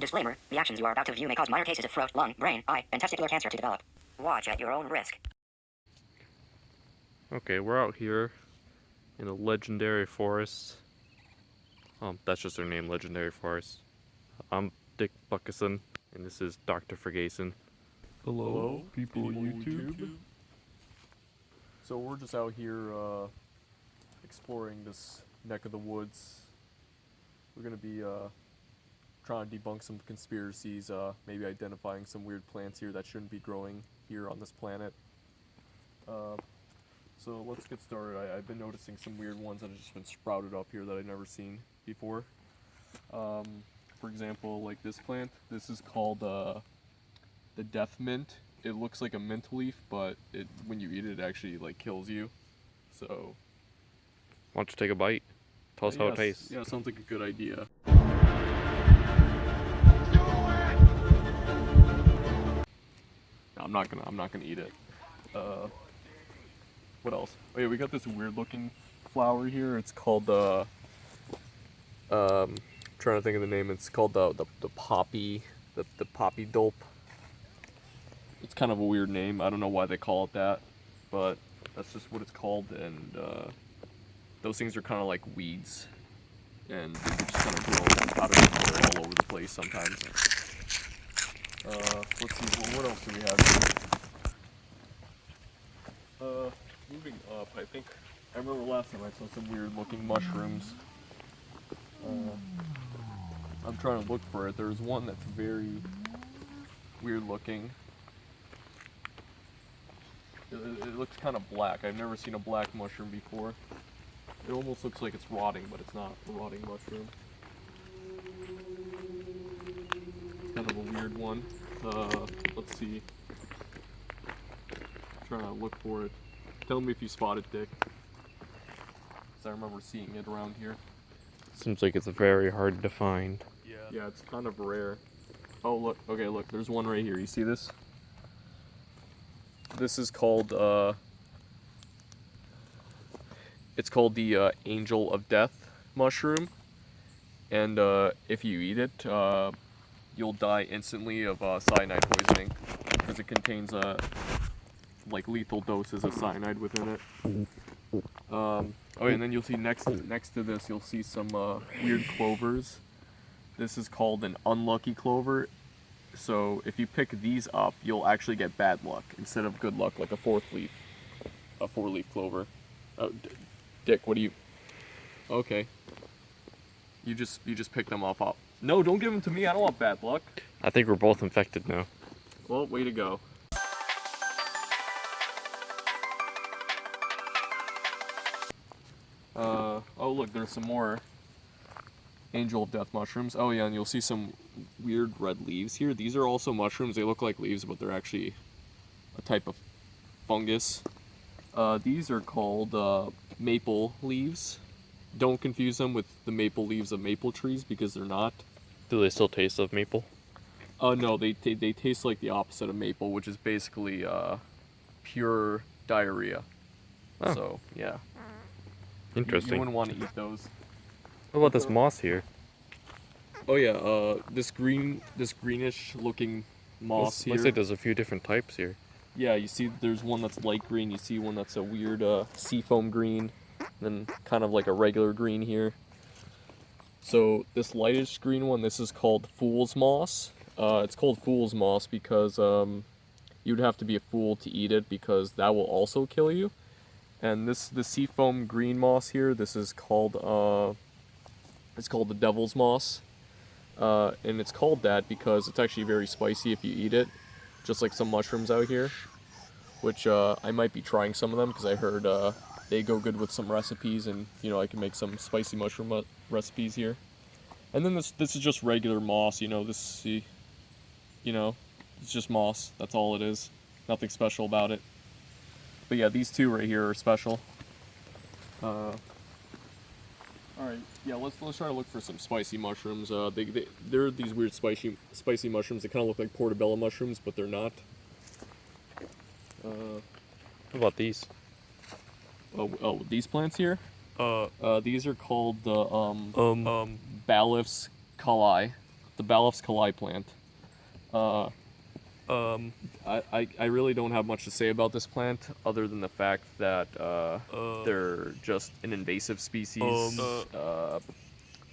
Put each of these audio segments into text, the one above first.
Disclaimer, the actions you are about to view may cause minor cases of throat, lung, brain, eye, and testicular cancer to develop. Watch at your own risk. Okay, we're out here in a legendary forest. That's just their name, Legendary Forest. I'm Dick Buccusson, and this is Dr. Fergayson. Hello, people of YouTube. So we're just out here exploring this neck of the woods. We're going to be trying to debunk some conspiracies, maybe identifying some weird plants here that shouldn't be growing here on this planet. So let's get started. I've been noticing some weird ones that have just been sprouted up here that I've never seen before. For example, like this plant. This is called the death mint. It looks like a mint leaf, but when you eat it, it actually like kills you. So Why don't you take a bite? Tell us how it tastes. Yeah, sounds like a good idea. No, I'm not gonna eat it. What else? Oh yeah, we got this weird looking flower here. It's called trying to think of the name. It's called the poppy, the poppy dope. It's kind of a weird name. I don't know why they call it that, but that's just what it's called. And those things are kind of like weeds, and they just kind of grow out of nowhere all over the place sometimes. Let's see, what else do we have here? Moving up, I think, I remember last time I saw some weird looking mushrooms. I'm trying to look for it. There's one that's very weird looking. It looks kind of black. I've never seen a black mushroom before. It almost looks like it's rotting, but it's not a rotting mushroom. Kind of a weird one. Let's see. Trying to look for it. Tell me if you spot it, Dick. Because I remember seeing it around here. Seems like it's very hard to find. Yeah, it's kind of rare. Oh, look. Okay, look. There's one right here. You see this? This is called, it's called the Angel of Death mushroom. And if you eat it, you'll die instantly of cyanide poisoning. Because it contains like lethal doses of cyanide within it. Oh, and then you'll see next to this, you'll see some weird clovers. This is called an unlucky clover. So if you pick these up, you'll actually get bad luck instead of good luck, like a four-leaf clover. Oh, Dick, what do you? Okay. You just pick them up. No, don't give them to me. I don't want bad luck. I think we're both infected now. Well, way to go. Oh look, there's some more Angel of Death mushrooms. Oh yeah, and you'll see some weird red leaves here. These are also mushrooms. They look like leaves, but they're actually a type of fungus. These are called maple leaves. Don't confuse them with the maple leaves of maple trees, because they're not. Do they still taste of maple? No, they taste like the opposite of maple, which is basically pure diarrhea. Oh. So yeah. Interesting. You wouldn't want to eat those. What about this moss here? Oh yeah, this greenish looking moss here. Looks like there's a few different types here. Yeah, you see there's one that's light green, you see one that's a weird seafoam green, then kind of like a regular green here. So this lightish green one, this is called fool's moss. It's called fool's moss because you'd have to be a fool to eat it, because that will also kill you. And the seafoam green moss here, this is called it's called the devil's moss. And it's called that because it's actually very spicy if you eat it, just like some mushrooms out here, which I might be trying some of them because I heard they go good with some recipes, and I can make some spicy mushroom recipes here. And then this is just regular moss, it's just moss. That's all it is. Nothing special about it. But yeah, these two right here are special. All right, yeah, let's try to look for some spicy mushrooms. They're these weird spicy mushrooms. They kind of look like portobello mushrooms, but they're not. What about these? Oh, these plants here? These are called the Ballif's cali. the Bigfoot's Kali plant. I really don't have much to say about this plant other than the fact that they're just an invasive species.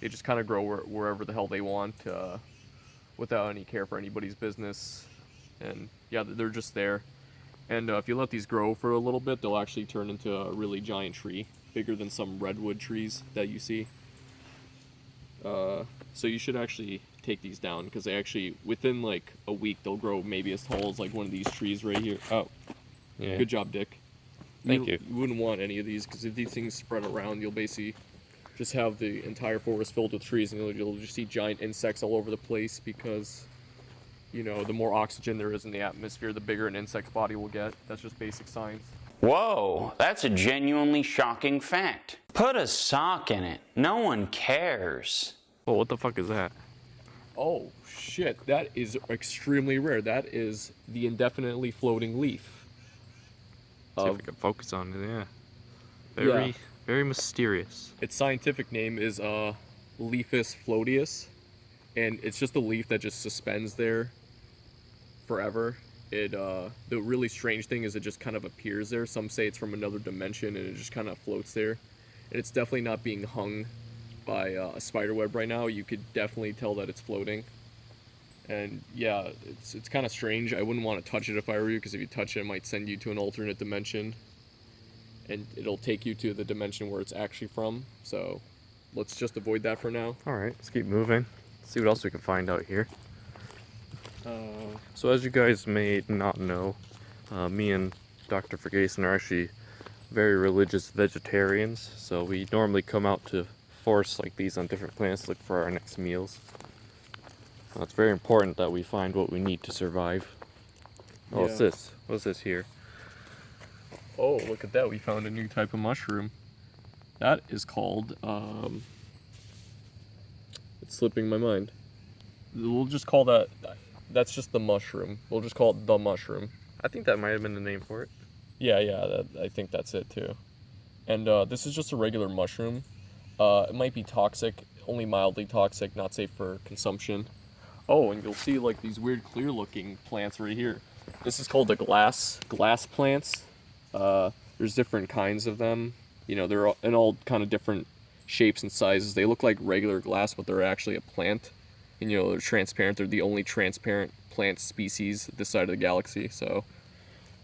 They just kind of grow wherever the hell they want without any care for anybody's business. And yeah, they're just there. And if you let these grow for a little bit, they'll actually turn into a really giant tree, bigger than some redwood trees that you see. So you should actually take these down, because they actually, within like a week, they'll grow maybe as tall as like one of these trees right here. Oh, yeah. Good job, Dick. Thank you. You wouldn't want any of these, because if these things spread around, you'll basically just have the entire forest filled with trees, and you'll just see giant insects all over the place, because, you know, the more oxygen there is in the atmosphere, the bigger an insect's body will get. That's just basic science. Whoa, that's a genuinely shocking fact. Put a sock in it. No one cares. Well, what the fuck is that? Oh, shit. That is extremely rare. That is the indefinitely floating leaf. See if we can focus on it, yeah. Yeah. Very mysterious. Its scientific name is Leafus floateus, and it's just a leaf that just suspends there forever. The really strange thing is it just kind of appears there. Some say it's from another dimension, and it just kind of floats there. And it's definitely not being hung by a spider web right now. You could definitely tell that it's floating. And yeah, it's kind of strange. I wouldn't want to touch it if I were you, because if you touch it, it might send you to an alternate dimension. And it'll take you to the dimension where it's actually from. So let's just avoid that for now. Alright, let's keep moving. See what else we can find out here. So as you guys may not know, me and Dr. Fergayson are actually very religious vegetarians. So we normally come out to forests like these on different plants to look for our next meals. It's very important that we find what we need to survive. Oh, what's this? What's this here? Oh, look at that. We found a new type of mushroom. That is called, it's slipping my mind. We'll just call that's just the mushroom. We'll just call it the mushroom. I think that might have been the name for it. Yeah, I think that's it too. And this is just a regular mushroom. It might be toxic, only mildly toxic, not safe for consumption. Oh, and you'll see like these weird clear looking plants right here. This is called the glass plants. There's different kinds of them. You know, they're in all kind of different shapes and sizes. They look like regular glass, but they're actually a plant. And, you know, they're transparent. They're the only transparent plant species this side of the galaxy. So,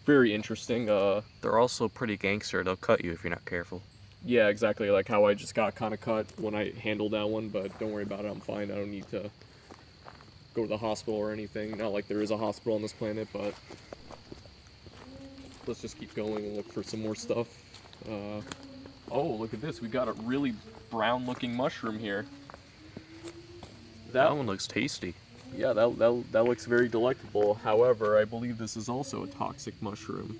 very interesting. They're also pretty gangster. They'll cut you if you're not careful. Yeah, exactly. Like how I just got kind of cut when I handled that one. But don't worry about it. I'm fine. I don't need to go to the hospital or anything. Not like there is a hospital on this planet, but let's just keep going and look for some more stuff. Oh, look at this. We got a really brown looking mushroom here. That one looks tasty. Yeah, that looks very delectable. However, I believe this is also a toxic mushroom.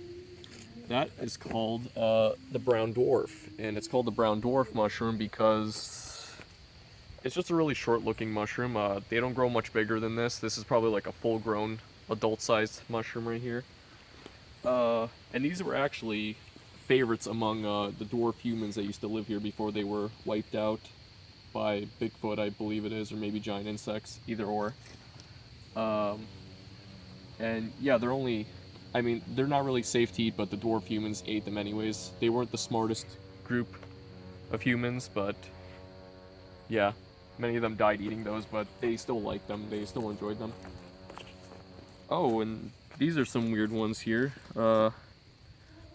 That is called the brown dwarf. And it's called the brown dwarf mushroom because it's just a really short looking mushroom. They don't grow much bigger than this. This is probably like a full grown adult sized mushroom right here. And these were actually favorites among the dwarf humans that used to live here before they were wiped out by Bigfoot, I believe it is, or maybe giant insects, either or. And yeah, they're not really safe to eat, but the dwarf humans ate them anyways. They weren't the smartest group of humans, but yeah, many of them died eating those, but they still liked them, they still enjoyed them. Oh, and these are some weird ones here.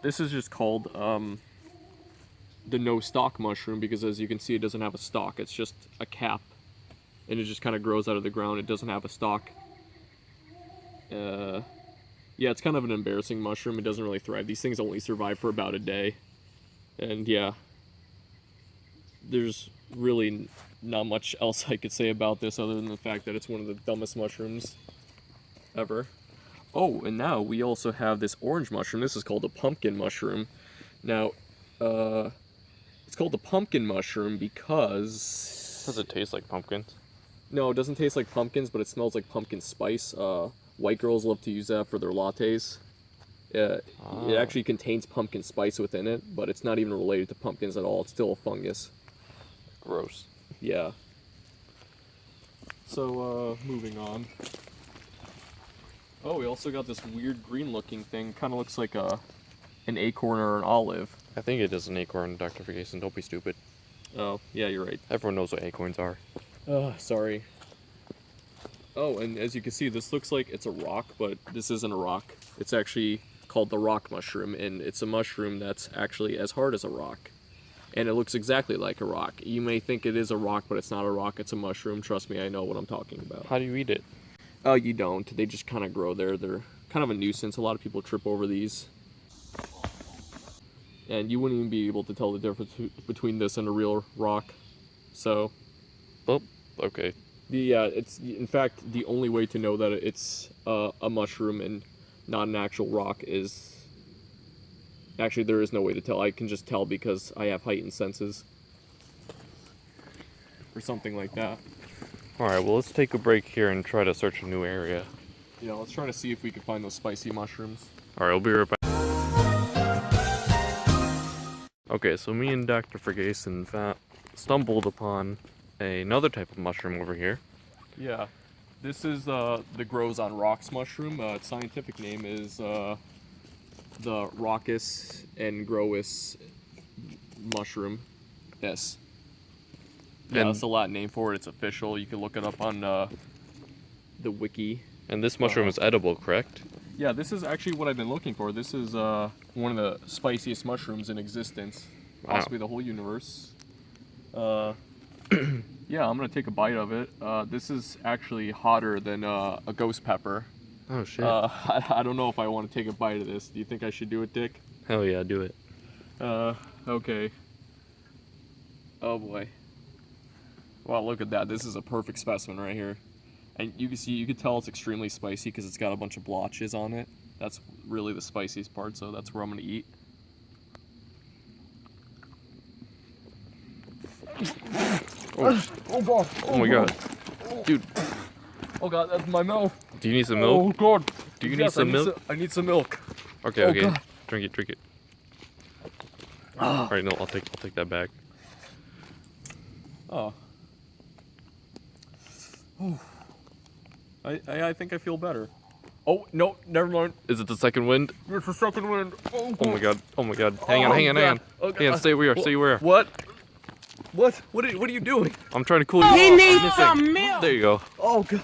This is just called the no stalk mushroom because, as you can see, it doesn't have a stalk. It's just a cap, and it just kind of grows out of the ground. It doesn't have a stalk. Yeah, it's kind of an embarrassing mushroom. It doesn't really thrive. These things only survive for about a day, and yeah, there's really not much else I could say about this other than the fact that it's one of the dumbest mushrooms ever. Oh, and now we also have this orange mushroom. This is called a pumpkin mushroom. Now, it's called the pumpkin mushroom because... Does it taste like pumpkins? No, it doesn't taste like pumpkins, but it smells like pumpkin spice. White girls love to use that for their lattes. It actually contains pumpkin spice within it, but it's not even related to pumpkins at all. It's still a fungus. Gross. Yeah. So, moving on. Oh, we also got this weird green-looking thing. Kind of looks like an acorn or an olive. I think it is an acorn, Dr. Fergayson. Don't be stupid. Oh, yeah, you're right. Everyone knows what acorns are. Sorry. Oh, and as you can see, this looks like it's a rock, but this isn't a rock. It's actually called the rock mushroom, and it's a mushroom that's actually as hard as a rock. And it looks exactly like a rock. You may think it is a rock, but it's not a rock, it's a mushroom. Trust me, I know what I'm talking about. How do you eat it? Oh, you don't. They just kind of grow there. They're kind of a nuisance. A lot of people trip over these. And you wouldn't even be able to tell the difference between this and a real rock. So, Oh, okay. yeah, it's in fact the only way to know that it's a mushroom and not an actual rock is... Actually, there is no way to tell. I can just tell because I have heightened senses. Or something like that. Alright, well, let's take a break here and try to search a new area. Yeah, let's try to see if we can find those spicy mushrooms. Alright, we'll be right back. Okay, so me and Dr. Fergayson stumbled upon another type of mushroom over here. Yeah, this is the grows on rocks mushroom. Its scientific name is the Raucous and Growis mushroom. Yes. Yeah, And- that's the Latin name for it. It's official. You can look it up on the wiki. And this mushroom is edible, correct? Yeah, this is actually what I've been looking for. This is one of the spiciest mushrooms in existence, Wow. possibly the whole universe. Yeah, I'm gonna take a bite of it. This is actually hotter than a ghost pepper. Oh, shit. I don't know if I want to take a bite of this. Do you think I should do it, Dick? Hell yeah, do it. Okay. Oh boy. Wow, look at that. This is a perfect specimen right here. And you can tell it's extremely spicy because it's got a bunch of blotches on it. That's really the spiciest part, so that's where I'm gonna eat. Oh god. Oh my god. Dude, Oh god, that's my mouth. do you need some Oh milk? god. Do you Yes, need some milk? I need some milk. Okay, Oh, okay. God. Drink it. Alright, no, I'll take that back. Oh. I think I feel better. Oh, no, never mind. Is it the second wind? It's the second wind. Oh, Oh my god. Oh my god. Hang on. God. Oh, Hang on, God. stay where you are. Stay where you are. What? What are you doing? I'm trying to cool you. He off. needs I'm some missing. milk. There you go. Oh god.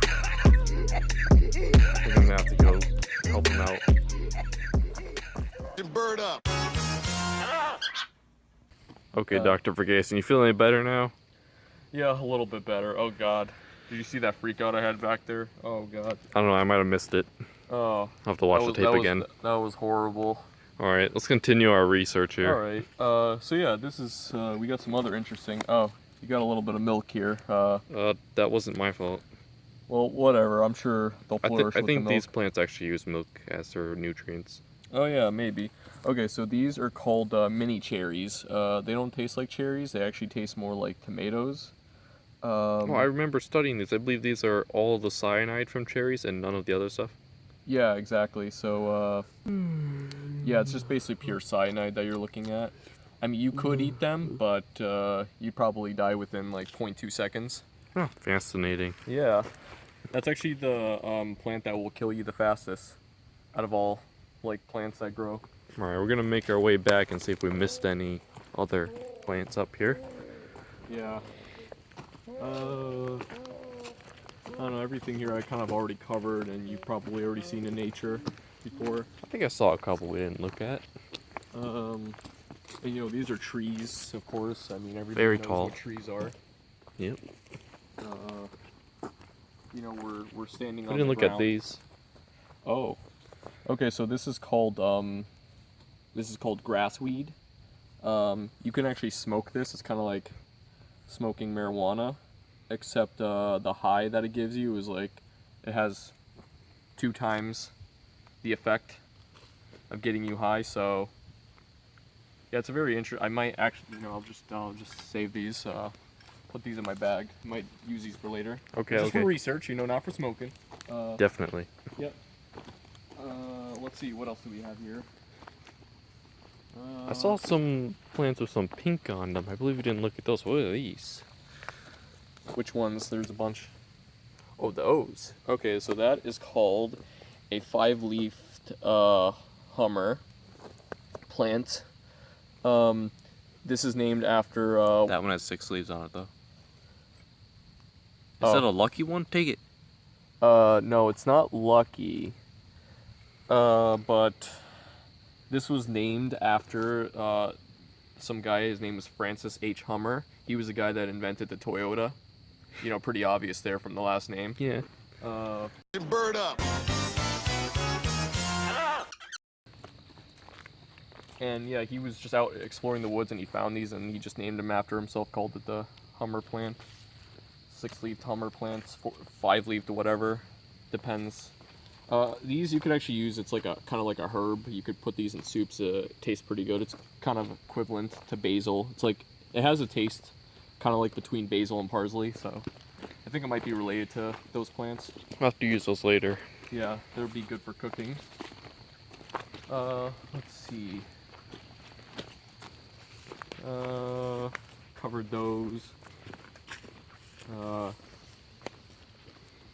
I think I'm gonna have to go help him out. Bird up. Okay, Dr. Fergayson, you feel any better now? Yeah, a little bit better. Oh god. Did you see that freak out I had back there? Oh god. I don't know, I might have missed it. Oh. I'll have to watch the tape again. That was horrible. Alright, let's continue our research here. Alright. So yeah, this is we got some other interesting. Oh, you got a little bit of milk here. That wasn't my fault. Well, whatever. I'm sure they'll flourish I with think the milk. these plants actually use milk as their nutrients. Oh yeah, maybe. Okay, so these are called mini cherries. They don't taste like cherries. They actually taste more like tomatoes. Oh, I remember studying these. I believe these are all the cyanide from cherries and none of the other stuff. Yeah, exactly. So, yeah, it's just basically pure cyanide that you're looking at. I mean, you could eat them, but you'd probably die within like 0.2 seconds. Oh, fascinating. Yeah. That's actually the plant that will kill you the fastest out of all like plants that grow. Alright, we're gonna make our way back and see if we missed any other plants up here. Yeah. I don't know, everything here I kind of already covered and you've probably already seen in nature before. I think I saw a couple we didn't look at. And, you know, these are trees, of course. I mean, everybody Very knows tall. what trees are. Yep. You know, we're standing We on didn't the look at ground. these. Oh. Okay, so this is called grassweed. You can actually smoke this. It's kind of like smoking marijuana, except the high that it gives you is like it has 2 times the effect of getting you high. So yeah, it's a very interesting. I might actually, you know, I'll just save these. Put these in my bag. Might use these for later. Okay, Just okay. for research, you know, not for smoking. Definitely. Yep. Let's see, what else do we have here? I saw some plants with some pink on them. I believe we didn't look at those. What are these? Which ones? There's a bunch. Oh, those. Okay, so that is called a 5-leafed Hummer plant. This is named after... That one has 6 leaves on it, though. Is Oh. that a lucky one? Take it. No, it's not lucky. But this was named after some guy. His name was Francis H. Hummer. He was the guy that invented the Toyota. You know, pretty obvious there from the last name. Yeah. Bird up. And yeah, he was just out exploring the woods and he found these and he just named them after himself, called it the Hummer plant. 6-leafed Hummer plants, 5-leafed, whatever, depends. These you could actually use. It's like a kind of like a herb. You could put these in soups. It tastes pretty good. It's kind of equivalent to basil. It's like it has a taste kind of like between basil and parsley. So I think it might be related to those plants. I'll have to use those later. Yeah, they'll be good for cooking. Let's see. Covered those.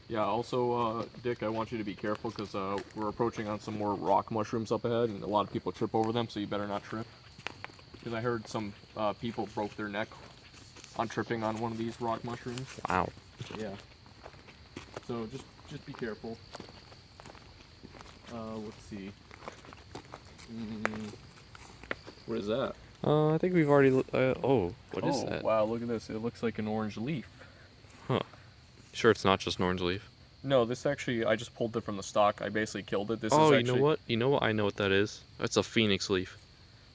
Yeah, also, Dick, I want you to be careful because we're approaching on some more rock mushrooms up ahead, and a lot of people trip over them, so you better not trip. Because I heard some people broke their neck on tripping on one of these rock mushrooms. Wow. Yeah. So just be careful. Let's see. What is that? I think we've already. Oh, what is that? Wow, look at this. It looks like an orange leaf. Huh. Sure, it's not just an orange leaf. No, this actually, I just pulled it from the stock. I basically killed it. This Oh, is you actually, know what? You know what? I know what that is. It's a phoenix leaf.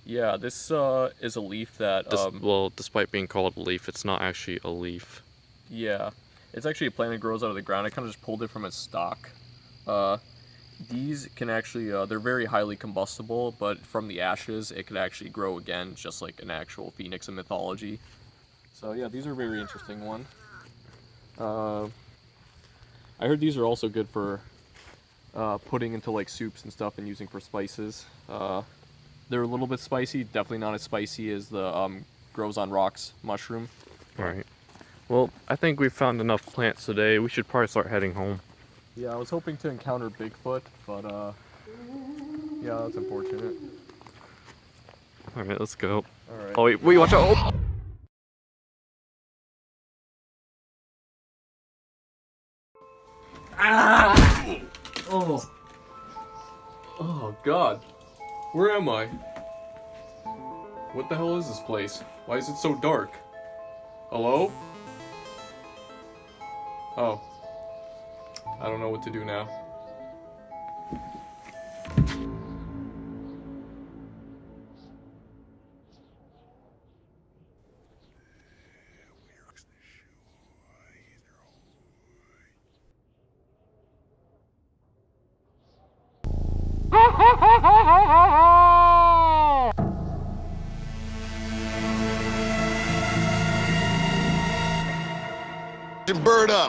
Yeah, this is a leaf that, Well, despite being called a leaf, it's not actually a leaf. yeah. It's actually a plant that grows out of the ground. I kind of just pulled it from its stock. These can actually, they're very highly combustible, but from the ashes, it could actually grow again, just like an actual phoenix in mythology. So yeah, these are a very interesting one. I heard these are also good for putting into like soups and stuff and using for spices. They're a little bit spicy, definitely not as spicy as the grows on rocks mushroom. Alright. Well, I think we've found enough plants today. We should probably start heading home. Yeah, I was hoping to encounter Bigfoot, but yeah, that's unfortunate. Alright, let's go. Alright. Oh, wait, watch out! Oh! Oh. Oh, God. Where am I? What the hell is this place? Why is it so dark? Hello? Oh. I don't know what to do now. Bird up.